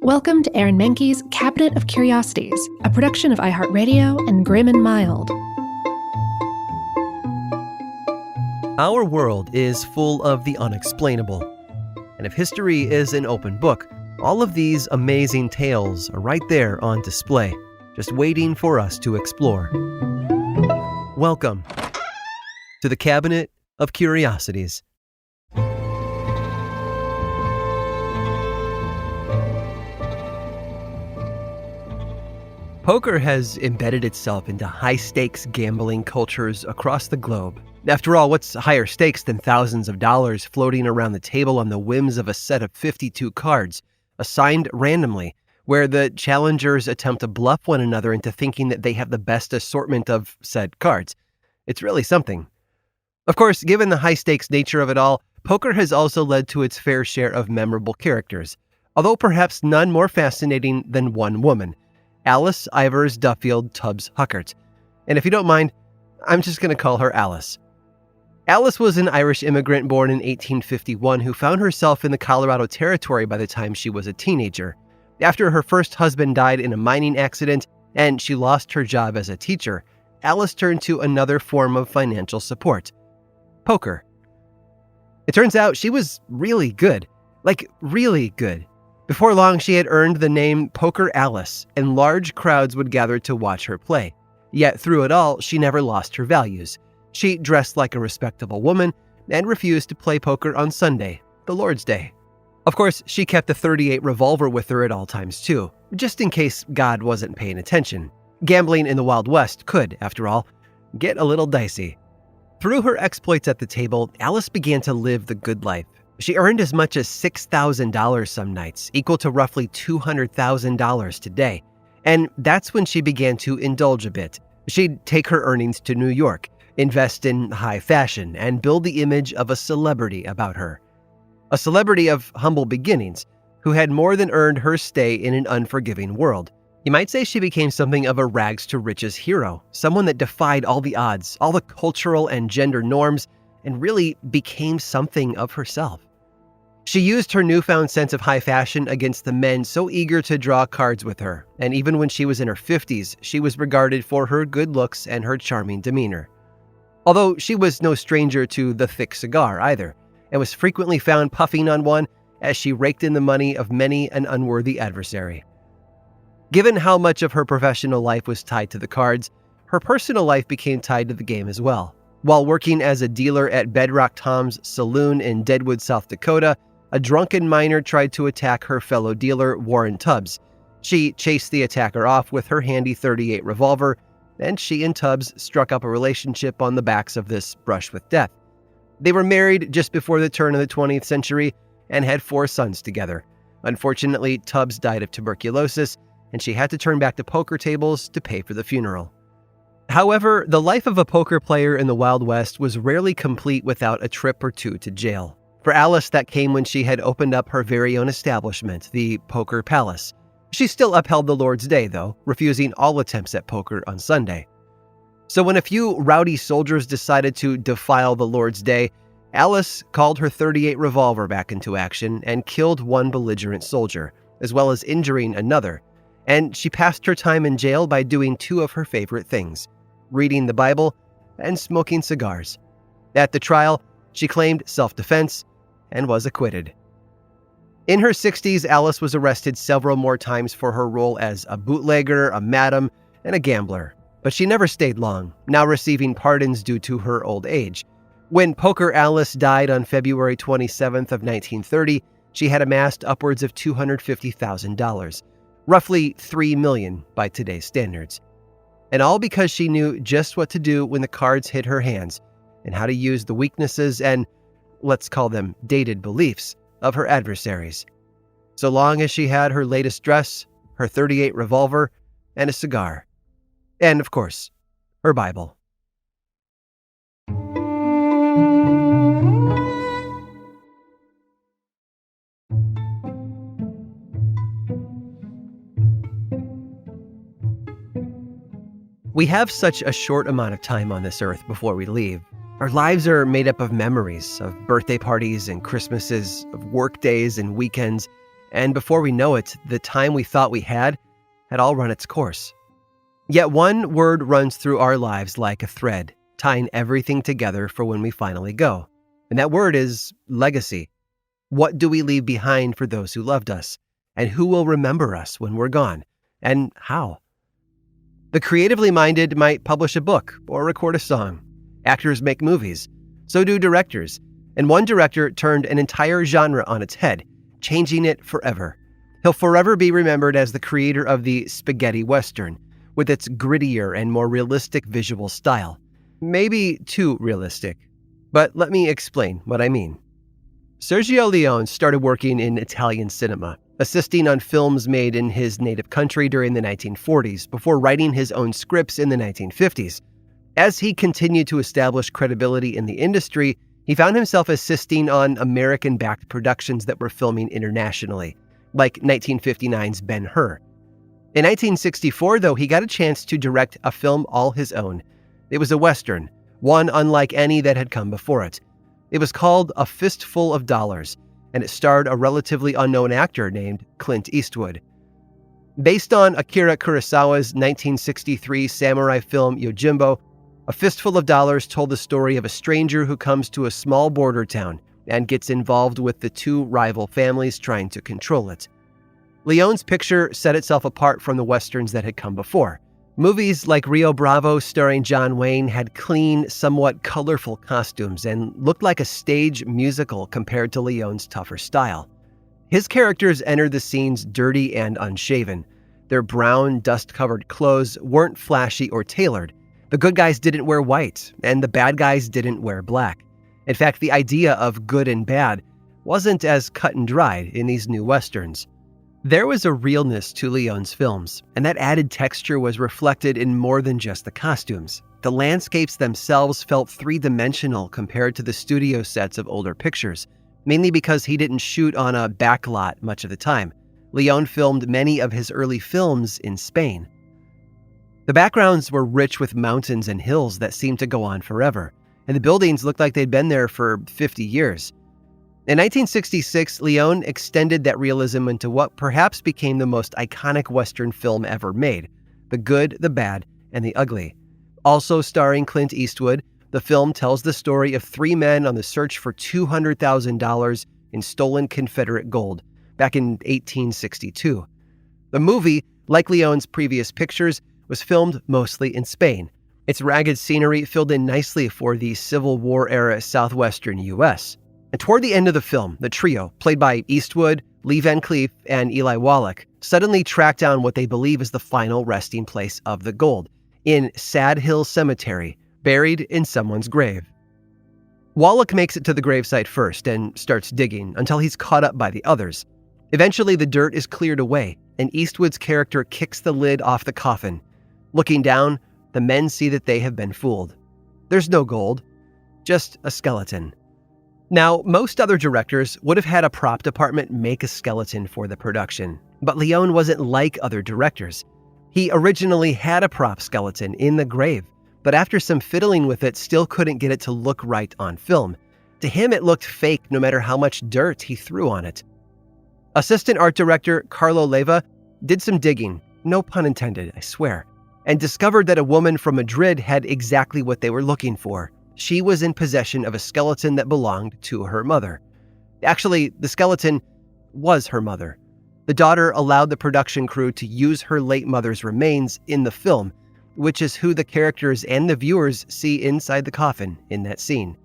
Welcome to Aaron Mahnke's Cabinet of Curiosities, a production of iHeartRadio and Grim and Mild. Our world is full of the unexplainable. And if history is an open book, all of these amazing tales are right there on display, just waiting for us to explore. Welcome to the Cabinet of Curiosities. Poker has embedded itself into high-stakes gambling cultures across the globe. After all, what's higher stakes than thousands of dollars floating around the table on the whims of a set of 52 cards, assigned randomly, where the challengers attempt to bluff one another into thinking that they have the best assortment of said cards? It's really something. Of course, given the high-stakes nature of it all, poker has also led to its fair share of memorable characters, although perhaps none more fascinating than one woman, Alice Ivers Duffield Tubbs Huckert. And if you don't mind, I'm just going to call her Alice. Alice was an Irish immigrant born in 1851 who found herself in the Colorado Territory by the time she was a teenager. After her first husband died in a mining accident and she lost her job as a teacher, Alice turned to another form of financial support: poker. It turns out she was really good. Like, really good. Before long, she had earned the name Poker Alice, and large crowds would gather to watch her play. Yet through it all, she never lost her values. She dressed like a respectable woman and refused to play poker on Sunday, the Lord's Day. Of course, she kept a .38 revolver with her at all times too, just in case God wasn't paying attention. Gambling in the Wild West could, after all, get a little dicey. Through her exploits at the table, Alice began to live the good life. She earned as much as $6,000 some nights, equal to roughly $200,000 today. And that's when she began to indulge a bit. She'd take her earnings to New York, invest in high fashion, and build the image of a celebrity about her. A celebrity of humble beginnings, who had more than earned her stay in an unforgiving world. You might say she became something of a rags-to-riches hero, someone that defied all the odds, all the cultural and gender norms, and really became something of herself. She used her newfound sense of high fashion against the men so eager to draw cards with her, and even when she was in her 50s, she was regarded for her good looks and her charming demeanor. Although she was no stranger to the thick cigar either, and was frequently found puffing on one as she raked in the money of many an unworthy adversary. Given how much of her professional life was tied to the cards, her personal life became tied to the game as well. While working as a dealer at Bedrock Tom's Saloon in Deadwood, South Dakota, a drunken miner tried to attack her fellow dealer, Warren Tubbs. She chased the attacker off with her handy .38 revolver, and she and Tubbs struck up a relationship on the backs of this brush with death. They were married just before the turn of the 20th century and had 4 sons together. Unfortunately, Tubbs died of tuberculosis, and she had to turn back to poker tables to pay for the funeral. However, the life of a poker player in the Wild West was rarely complete without a trip or two to jail. For Alice, that came when she had opened up her very own establishment, the Poker Palace. She still upheld the Lord's Day, though, refusing all attempts at poker on Sunday. So when a few rowdy soldiers decided to defile the Lord's Day, Alice called her .38 revolver back into action and killed one belligerent soldier, as well as injuring another. And she passed her time in jail by doing 2 of her favorite things: reading the Bible and smoking cigars. At the trial, she claimed self-defense and was acquitted. In her 60s, Alice was arrested several more times for her role as a bootlegger, a madam, and a gambler. But she never stayed long, now receiving pardons due to her old age. When Poker Alice died on February 27th of 1930, she had amassed upwards of $250,000, roughly $3 million by today's standards. And all because she knew just what to do when the cards hit her hands, and how to use the weaknesses and, let's call them dated beliefs, of her adversaries. So long as she had her latest dress, her .38 revolver, and a cigar. And, of course, her Bible. We have such a short amount of time on this earth before we leave. Our lives are made up of memories, of birthday parties and Christmases, of work days and weekends, and before we know it, the time we thought we had all run its course. Yet one word runs through our lives like a thread, tying everything together for when we finally go. And that word is legacy. What do we leave behind for those who loved us? And who will remember us when we're gone? And how? The creatively minded might publish a book or record a song. Actors make movies. So do directors. And one director turned an entire genre on its head, changing it forever. He'll forever be remembered as the creator of the spaghetti western, with its grittier and more realistic visual style. Maybe too realistic. But let me explain what I mean. Sergio Leone started working in Italian cinema, assisting on films made in his native country during the 1940s before writing his own scripts in the 1950s. As he continued to establish credibility in the industry, he found himself assisting on American-backed productions that were filming internationally, like 1959's Ben-Hur. In 1964, though, he got a chance to direct a film all his own. It was a Western, one unlike any that had come before it. It was called A Fistful of Dollars, and it starred a relatively unknown actor named Clint Eastwood. Based on Akira Kurosawa's 1963 samurai film Yojimbo, A Fistful of Dollars told the story of a stranger who comes to a small border town and gets involved with the two rival families trying to control it. Leone's picture set itself apart from the westerns that had come before. Movies like Rio Bravo starring John Wayne had clean, somewhat colorful costumes and looked like a stage musical compared to Leone's tougher style. His characters entered the scenes dirty and unshaven. Their brown, dust-covered clothes weren't flashy or tailored. The good guys didn't wear white, and the bad guys didn't wear black. In fact, the idea of good and bad wasn't as cut and dried in these new westerns. There was a realness to Leone's films, and that added texture was reflected in more than just the costumes. The landscapes themselves felt three-dimensional compared to the studio sets of older pictures, mainly because he didn't shoot on a backlot much of the time. Leone filmed many of his early films in Spain. The backgrounds were rich with mountains and hills that seemed to go on forever, and the buildings looked like they'd been there for 50 years. In 1966, Leone extended that realism into what perhaps became the most iconic Western film ever made, The Good, the Bad, and the Ugly. Also starring Clint Eastwood, the film tells the story of three men on the search for $200,000 in stolen Confederate gold back in 1862. The movie, like Leone's previous pictures, was filmed mostly in Spain. Its ragged scenery filled in nicely for the Civil War-era southwestern U.S. And toward the end of the film, the trio, played by Eastwood, Lee Van Cleef, and Eli Wallach, suddenly track down what they believe is the final resting place of the gold, in Sad Hill Cemetery, buried in someone's grave. Wallach makes it to the gravesite first and starts digging until he's caught up by the others. Eventually, the dirt is cleared away, and Eastwood's character kicks the lid off the coffin. Looking down, the men see that they have been fooled. There's no gold, just a skeleton. Now, most other directors would have had a prop department make a skeleton for the production, but Leone wasn't like other directors. He originally had a prop skeleton in the grave, but after some fiddling with it, still couldn't get it to look right on film. To him, it looked fake no matter how much dirt he threw on it. Assistant art director Carlo Leva did some digging, no pun intended, I swear, and discovered that a woman from Madrid had exactly what they were looking for. She was in possession of a skeleton that belonged to her mother. Actually, the skeleton was her mother. The daughter allowed the production crew to use her late mother's remains in the film, which is who the characters and the viewers see inside the coffin in that scene.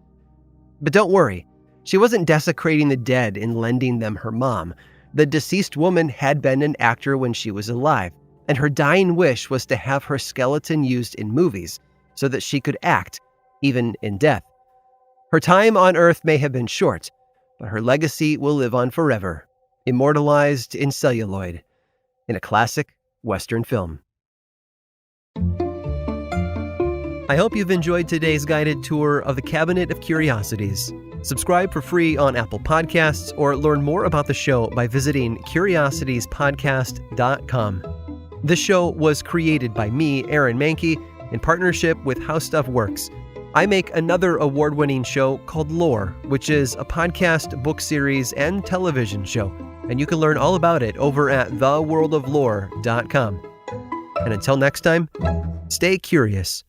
But don't worry, she wasn't desecrating the dead in lending them her mom. The deceased woman had been an actor when she was alive, and her dying wish was to have her skeleton used in movies so that she could act, even in death. Her time on Earth may have been short, but her legacy will live on forever, immortalized in celluloid, in a classic Western film. I hope you've enjoyed today's guided tour of the Cabinet of Curiosities. Subscribe for free on Apple Podcasts or learn more about the show by visiting curiositiespodcast.com. This show was created by me, Aaron Mahnke, in partnership with How Stuff Works. I make another award-winning show called Lore, which is a podcast, book series, and television show. And you can learn all about it over at theworldoflore.com. And until next time, stay curious.